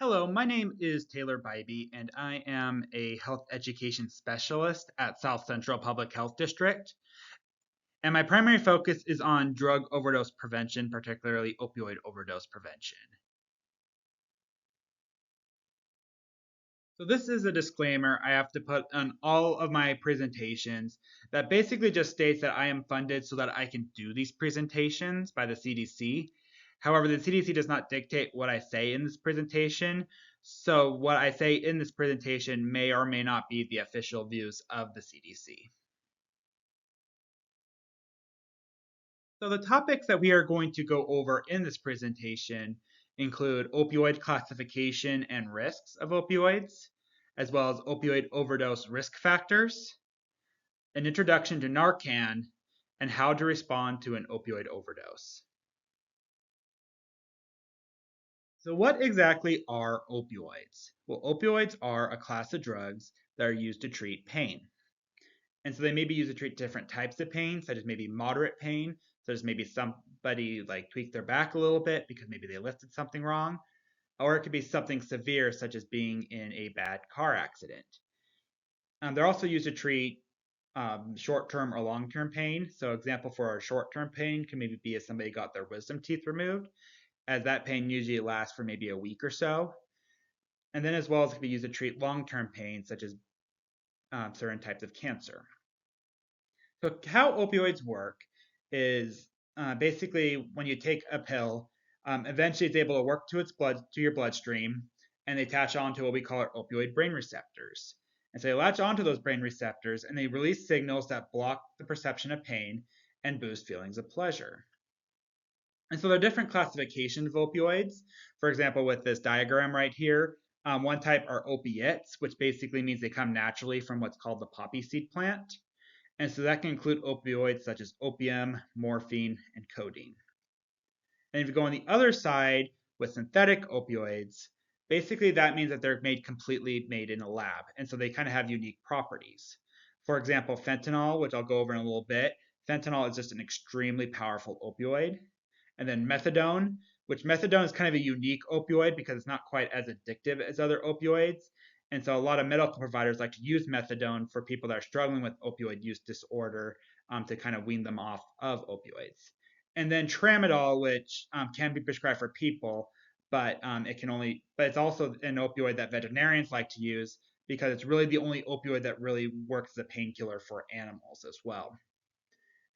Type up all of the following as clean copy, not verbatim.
Hello, my name is Taylor Bybee, and I am a health education specialist at South Central Public Health District. And my primary focus is on drug overdose prevention, particularly opioid overdose prevention. So, this is a disclaimer I have to put on all of my presentations that basically just states that I am funded so that I can do these presentations by the CDC. However, the CDC does not dictate what I say in this presentation. So, what I say in this presentation may or may not be the official views of the CDC. So, the topics that we are going to go over in this presentation include opioid classification and risks of opioids, as well as opioid overdose risk factors, an introduction to Narcan, and how to respond to an opioid overdose. So, what exactly are opioids? Well, opioids are a class of drugs that are used to treat pain. And so they may be used to treat different types of pain, such as maybe moderate pain, such as maybe somebody like tweaked their back a little bit because maybe they lifted something wrong, or it could be something severe, such as being in a bad car accident. They're also used to treat short-term or long-term pain. So, example for a short-term pain can maybe be if somebody got their wisdom teeth removed, as that pain usually lasts for maybe a week or so. And then, as well as it can be used to treat long-term pain, such as certain types of cancer. So, how opioids work is basically when you take a pill, eventually it's able to work to your bloodstream, and they attach onto what we call our opioid brain receptors. And so they latch onto those brain receptors and they release signals that block the perception of pain and boost feelings of pleasure. And so there are different classifications of opioids. For example, with this diagram right here, one type are opiates, which basically means they come naturally from what's called the poppy seed plant. And so that can include opioids such as opium, morphine, and codeine. And if you go on the other side with synthetic opioids, basically that means that they're completely made in a lab. And so they kind of have unique properties. For example, fentanyl, which I'll go over in a little bit. Fentanyl is just an extremely powerful opioid. And then methadone, which methadone is kind of a unique opioid because it's not quite as addictive as other opioids. And so a lot of medical providers like to use methadone for people that are struggling with opioid use disorder to kind of wean them off of opioids. And then tramadol, which can be prescribed for people, but it's also an opioid that veterinarians like to use because it's really the only opioid that really works as a painkiller for animals as well.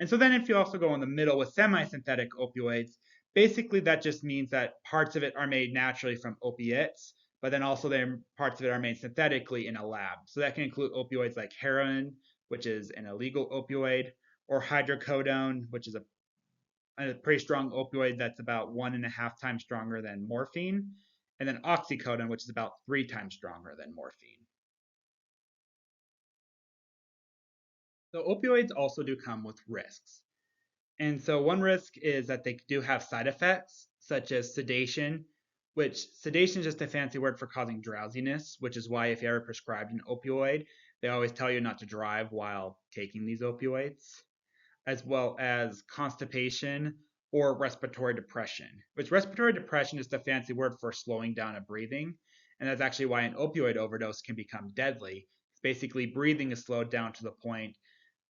And so then if you also go in the middle with semi-synthetic opioids, basically that just means that parts of it are made naturally from opiates, but then also then parts of it are made synthetically in a lab. So that can include opioids like heroin, which is an illegal opioid, or hydrocodone, which is a pretty strong opioid that's about 1.5 times stronger than morphine, and then oxycodone, which is about 3 times stronger than morphine. So opioids also do come with risks. And so one risk is that they do have side effects, such as sedation, which sedation is just a fancy word for causing drowsiness, which is why if you're ever prescribed an opioid, they always tell you not to drive while taking these opioids, as well as constipation or respiratory depression, which respiratory depression is the fancy word for slowing down of breathing. And that's actually why an opioid overdose can become deadly. Basically, breathing is slowed down to the point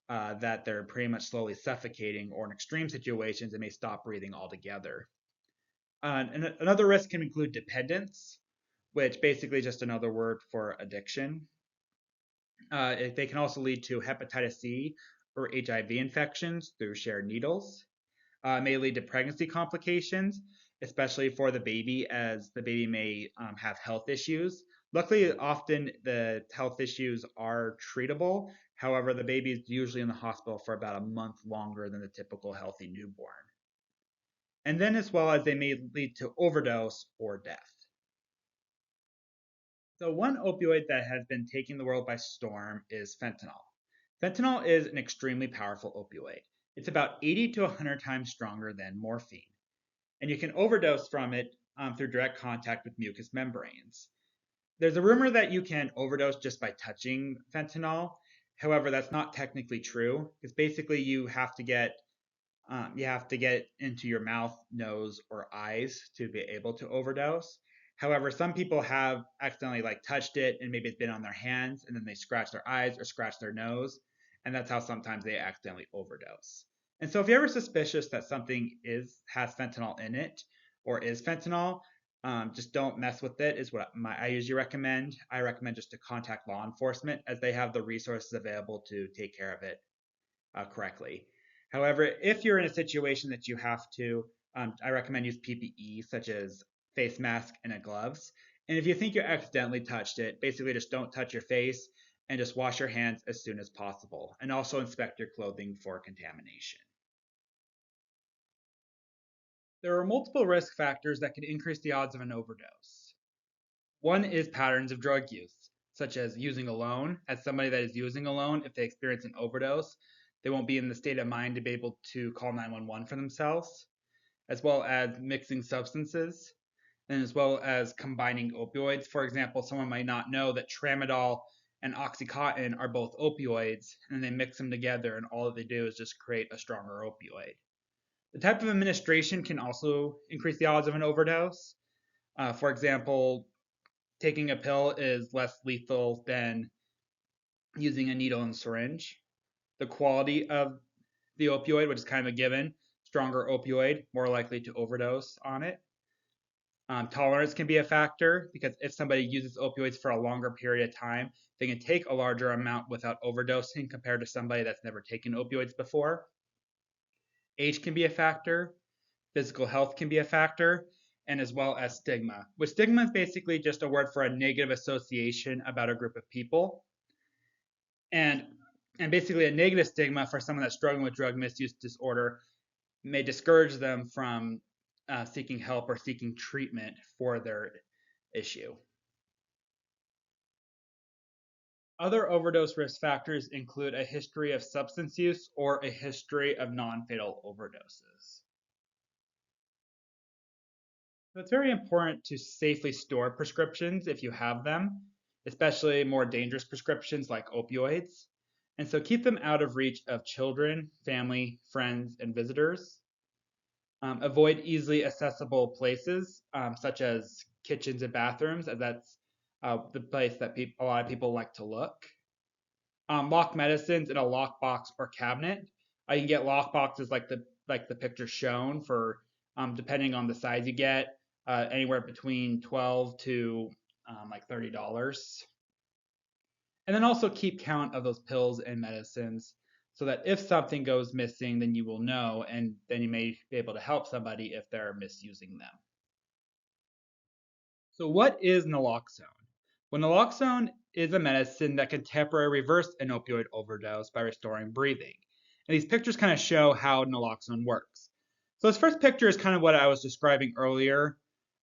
that they're pretty much slowly suffocating, or in extreme situations, they may stop breathing altogether. And another risk can include dependence, which basically is just another word for addiction. They can also lead to hepatitis C or HIV infections through shared needles. May lead to pregnancy complications, especially for the baby, as the baby may have health issues. Luckily, often the health issues are treatable. However, the baby is usually in the hospital for about a month longer than the typical healthy newborn. And then, as well as they may lead to overdose or death. So, one opioid that has been taking the world by storm is fentanyl. Fentanyl is an extremely powerful opioid. It's about 80 to 100 times stronger than morphine. And you can overdose from it through direct contact with mucous membranes. There's a rumor that you can overdose just by touching fentanyl. However, that's not technically true because basically you have to get into your mouth, nose, or eyes to be able to overdose. However, some people have accidentally touched it and maybe it's been on their hands and then they scratch their eyes or scratch their nose, and that's how sometimes they accidentally overdose. And so if you're ever suspicious that something has fentanyl in it or is fentanyl, just don't mess with it is what I usually recommend. I recommend just to contact law enforcement as they have the resources available to take care of it correctly. However, if you're in a situation that you have to, I recommend use PPE such as face mask and gloves. And if you think you accidentally touched it, basically just don't touch your face and just wash your hands as soon as possible. And also inspect your clothing for contamination. There are multiple risk factors that can increase the odds of an overdose. One is patterns of drug use, such as using alone. As somebody that is using alone, if they experience an overdose, they won't be in the state of mind to be able to call 911 for themselves, as well as mixing substances, and as well as combining opioids. For example, someone might not know that tramadol and oxycontin are both opioids, and they mix them together, and all that they do is just create a stronger opioid. The type of administration can also increase the odds of an overdose. For example, taking a pill is less lethal than using a needle and syringe. The quality of the opioid, which is kind of a given, stronger opioid, more likely to overdose on it. Tolerance can be a factor because if somebody uses opioids for a longer period of time, they can take a larger amount without overdosing compared to somebody that's never taken opioids before. Age can be a factor, physical health can be a factor, and as well as stigma, which stigma is basically just a word for a negative association about a group of people. And basically a negative stigma for someone that's struggling with drug misuse disorder may discourage them from seeking help or seeking treatment for their issue. Other overdose risk factors include a history of substance use or a history of non-fatal overdoses. So it's very important to safely store prescriptions if you have them, especially more dangerous prescriptions like opioids. And so keep them out of reach of children, family, friends, and visitors. Avoid easily accessible places, such as kitchens and bathrooms, as that's the place that a lot of people like to look. Lock medicines in a lockbox or cabinet. You can get lockboxes like the picture shown for depending on the size you get, anywhere between $12 to like $30. And then also keep count of those pills and medicines so that if something goes missing, then you will know, and then you may be able to help somebody if they're misusing them. So what is naloxone? Well, naloxone is a medicine that can temporarily reverse an opioid overdose by restoring breathing. And these pictures kind of show how naloxone works. So this first picture is kind of what I was describing earlier,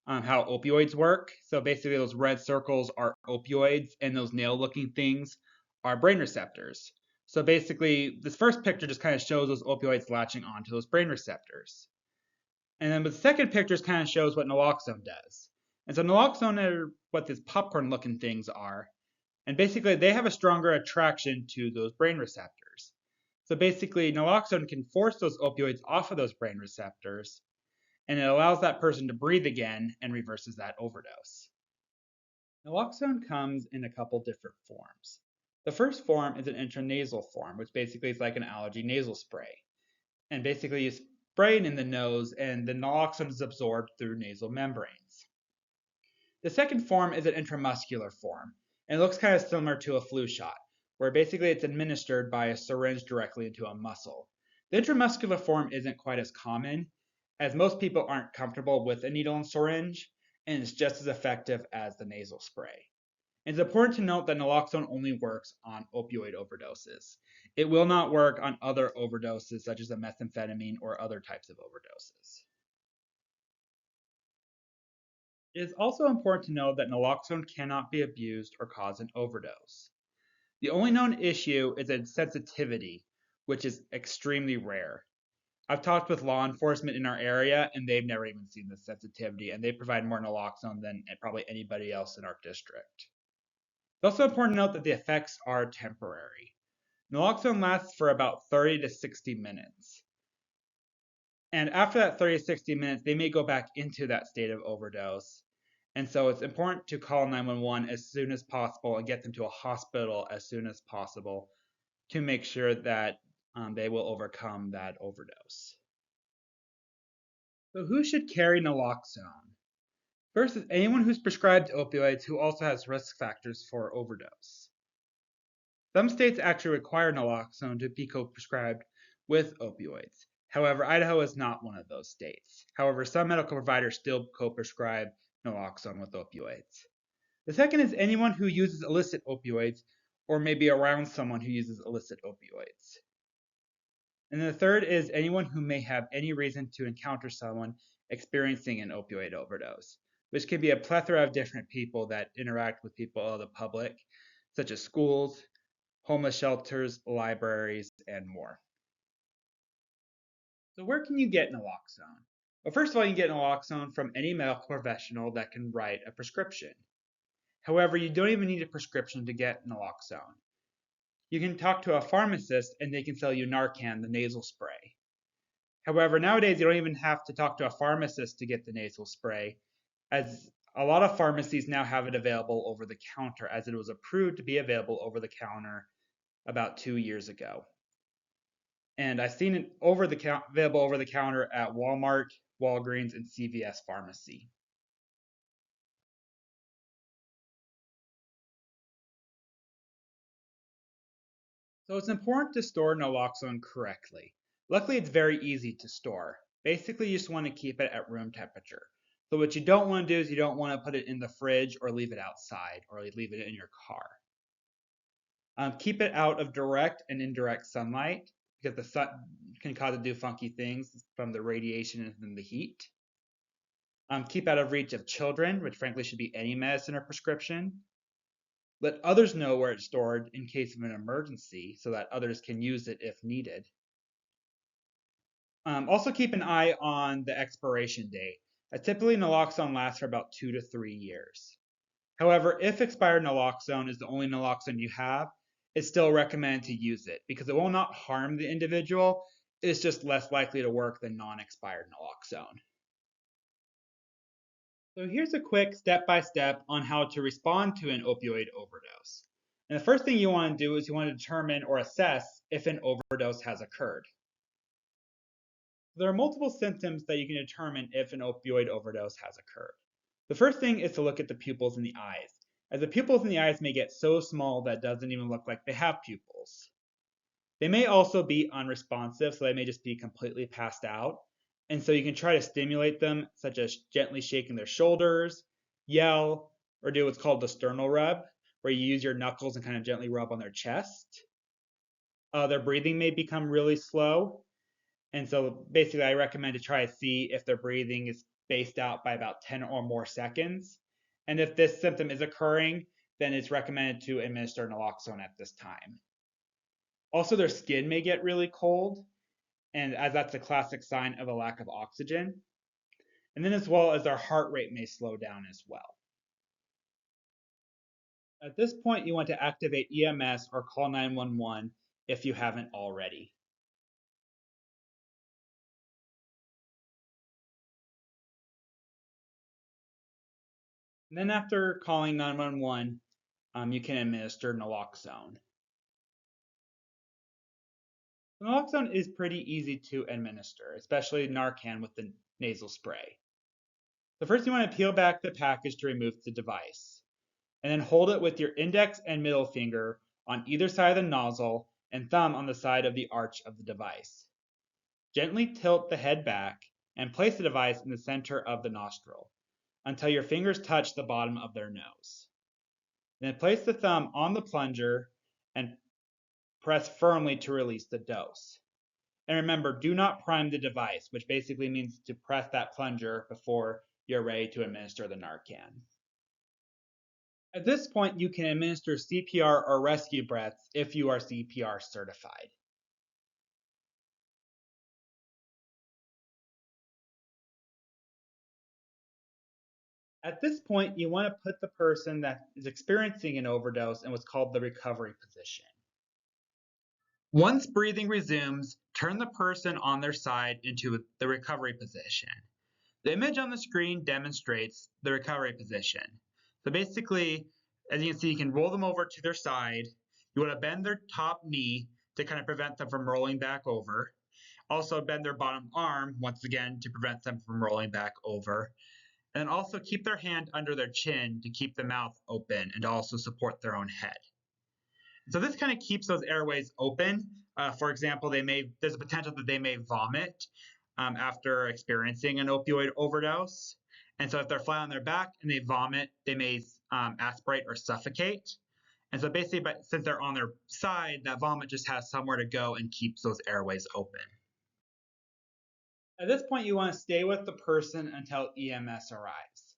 how opioids work. So basically those red circles are opioids and those nail-looking things are brain receptors. So basically this first picture just kind of shows those opioids latching onto those brain receptors. And then the second picture kind of shows what naloxone does. And so naloxone are what these popcorn looking things are. And basically they have a stronger attraction to those brain receptors. So basically naloxone can force those opioids off of those brain receptors, and it allows that person to breathe again and reverses that overdose. Naloxone comes in a couple different forms. The first form is an intranasal form, which basically is like an allergy nasal spray. And basically you spray it in the nose and the naloxone is absorbed through nasal membranes. The second form is an intramuscular form, and it looks kind of similar to a flu shot, where basically it's administered by a syringe directly into a muscle. The intramuscular form isn't quite as common, as most people aren't comfortable with a needle and syringe, and it's just as effective as the nasal spray. It's important to note that naloxone only works on opioid overdoses. It will not work on other overdoses such as a methamphetamine or other types of overdoses. It is also important to know that naloxone cannot be abused or cause an overdose. The only known issue is its sensitivity, which is extremely rare. I've talked with law enforcement in our area, and they've never even seen this sensitivity, and they provide more naloxone than probably anybody else in our district. It's also important to note that the effects are temporary. Naloxone lasts for about 30 to 60 minutes. And after that 30 to 60 minutes, they may go back into that state of overdose. And so it's important to call 911 as soon as possible and get them to a hospital as soon as possible to make sure that they will overcome that overdose. So who should carry naloxone? First is anyone who's prescribed opioids who also has risk factors for overdose. Some states actually require naloxone to be co-prescribed with opioids. However, Idaho is not one of those states. However, some medical providers still co-prescribe naloxone with opioids. The second is anyone who uses illicit opioids or may be around someone who uses illicit opioids. And the third is anyone who may have any reason to encounter someone experiencing an opioid overdose, which can be a plethora of different people that interact with people of the public, such as schools, homeless shelters, libraries, and more. So where can you get naloxone? Well, first of all, you can get naloxone from any medical professional that can write a prescription. However, you don't even need a prescription to get naloxone. You can talk to a pharmacist and they can sell you Narcan, the nasal spray. However, nowadays you don't even have to talk to a pharmacist to get the nasal spray, as a lot of pharmacies now have it available over the counter, as it was approved to be available over the counter about 2 years ago. And I've seen it available over the counter at Walmart, Walgreens, and CVS Pharmacy. So it's important to store naloxone correctly. Luckily, it's very easy to store. Basically, you just want to keep it at room temperature. So what you don't want to do is you don't want to put it in the fridge or leave it outside or leave it in your car. Keep it out of direct and indirect sunlight because the sun can cause it to do funky things from the radiation and from the heat. Keep out of reach of children, which frankly should be any medicine or prescription. Let others know where it's stored in case of an emergency so that others can use it if needed. Also keep an eye on the expiration date. Typically naloxone lasts for about 2 to 3 years. However, if expired naloxone is the only naloxone you have, it's still recommended to use it because it will not harm the individual. It's just less likely to work than non-expired naloxone. So here's a quick step-by-step on how to respond to an opioid overdose. And the first thing you want to do is you want to determine or assess if an overdose has occurred. There are multiple symptoms that you can determine if an opioid overdose has occurred. The first thing is to look at the pupils in the eyes, as the pupils in the eyes may get so small that it doesn't even look like they have pupils. They may also be unresponsive, so they may just be completely passed out. And so you can try to stimulate them, such as gently shaking their shoulders, yell, or do what's called the sternal rub, where you use your knuckles and kind of gently rub on their chest. Their breathing may become really slow. And so basically, I recommend to try to see if their breathing is spaced out by about 10 or more seconds. And if this symptom is occurring, then it's recommended to administer naloxone at this time. Also, their skin may get really cold, and as that's a classic sign of a lack of oxygen. And then as well as their heart rate may slow down as well. At this point, you want to activate EMS or call 911 if you haven't already. And then after calling 911, you can administer naloxone. Naloxone is pretty easy to administer, especially Narcan with the nasal spray. So first you want to peel back the package to remove the device, and then hold it with your index and middle finger on either side of the nozzle and thumb on the side of the arch of the device. Gently tilt the head back and place the device in the center of the nostril until your fingers touch the bottom of their nose. Then place the thumb on the plunger and press firmly to release the dose. And remember, do not prime the device, which basically means to press that plunger before you're ready to administer the Narcan. At this point, you can administer CPR or rescue breaths if you are CPR certified. At this point, you want to put the person that is experiencing an overdose in what's called the recovery position. Once breathing resumes, turn the person on their side into the recovery position. The image on the screen demonstrates the recovery position. So basically, as you can see, you can roll them over to their side. You want to bend their top knee to kind of prevent them from rolling back over. Also bend their bottom arm, once again, to prevent them from rolling back over. And also keep their hand under their chin to keep the mouth open and to also support their own head. So this kind of keeps those airways open. For example, there's a potential that they may vomit after experiencing an opioid overdose. And so if they're flat on their back and they vomit, they may aspirate or suffocate. And so basically, but since they're on their side, that vomit just has somewhere to go and keeps those airways open. At this point, you want to stay with the person until EMS arrives.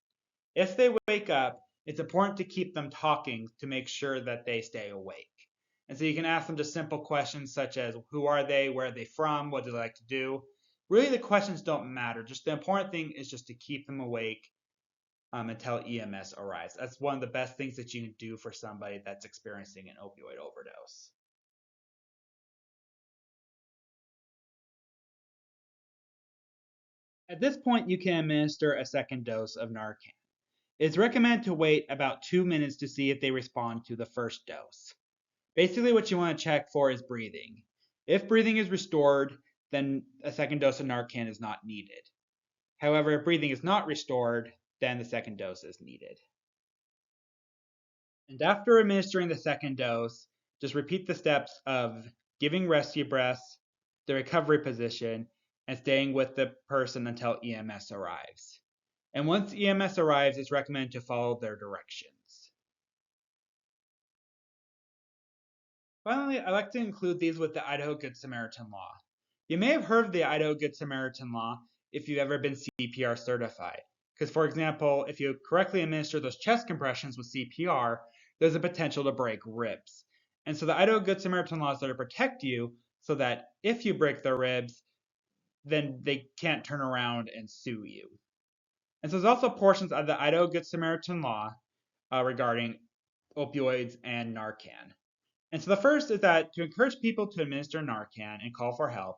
If they wake up, it's important to keep them talking to make sure that they stay awake. And so you can ask them just simple questions such as who are they, where are they from, what do they like to do. Really, the questions don't matter. Just the important thing is just to keep them awake until EMS arrives. That's one of the best things that you can do for somebody that's experiencing an opioid overdose. At this point, you can administer a second dose of Narcan. It's recommended to wait about 2 minutes to see if they respond to the first dose. Basically, what you want to check for is breathing. If breathing is restored, then a second dose of Narcan is not needed. However, if breathing is not restored, then the second dose is needed. And after administering the second dose, just repeat the steps of giving rescue breaths, the recovery position, and staying with the person until EMS arrives. And once EMS arrives, it's recommended to follow their directions. Finally, I like to include these with the Idaho Good Samaritan Law. You may have heard of the Idaho Good Samaritan Law if you've ever been CPR certified. Because, for example, if you correctly administer those chest compressions with CPR, there's a potential to break ribs. And so the Idaho Good Samaritan Law is there to protect you so that if you break their ribs, then they can't turn around and sue you. And so there's also portions of the Idaho Good Samaritan Law regarding opioids and Narcan. And so the first is that to encourage people to administer Narcan and call for help,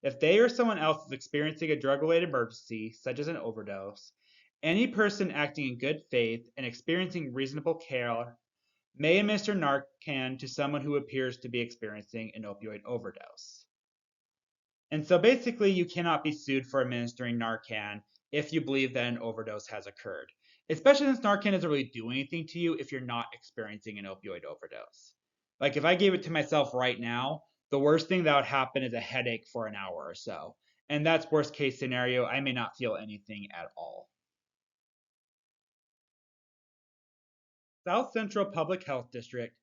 if they or someone else is experiencing a drug-related emergency, such as an overdose, any person acting in good faith and experiencing reasonable care may administer Narcan to someone who appears to be experiencing an opioid overdose. And so basically, you cannot be sued for administering Narcan if you believe that an overdose has occurred, especially since Narcan doesn't really do anything to you if you're not experiencing an opioid overdose. Like if I gave it to myself right now, the worst thing that would happen is a headache for an hour or so. And that's worst case scenario. I may not feel anything at all. South Central Public Health District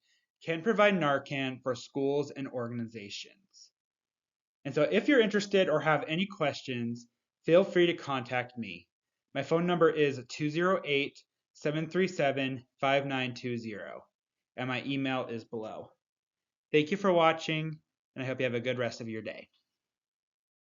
can provide Narcan for schools and organizations. And so if you're interested or have any questions, feel free to contact me. My phone number is 208-737-5920, and my email is below. Thank you for watching, and I hope you have a good rest of your day.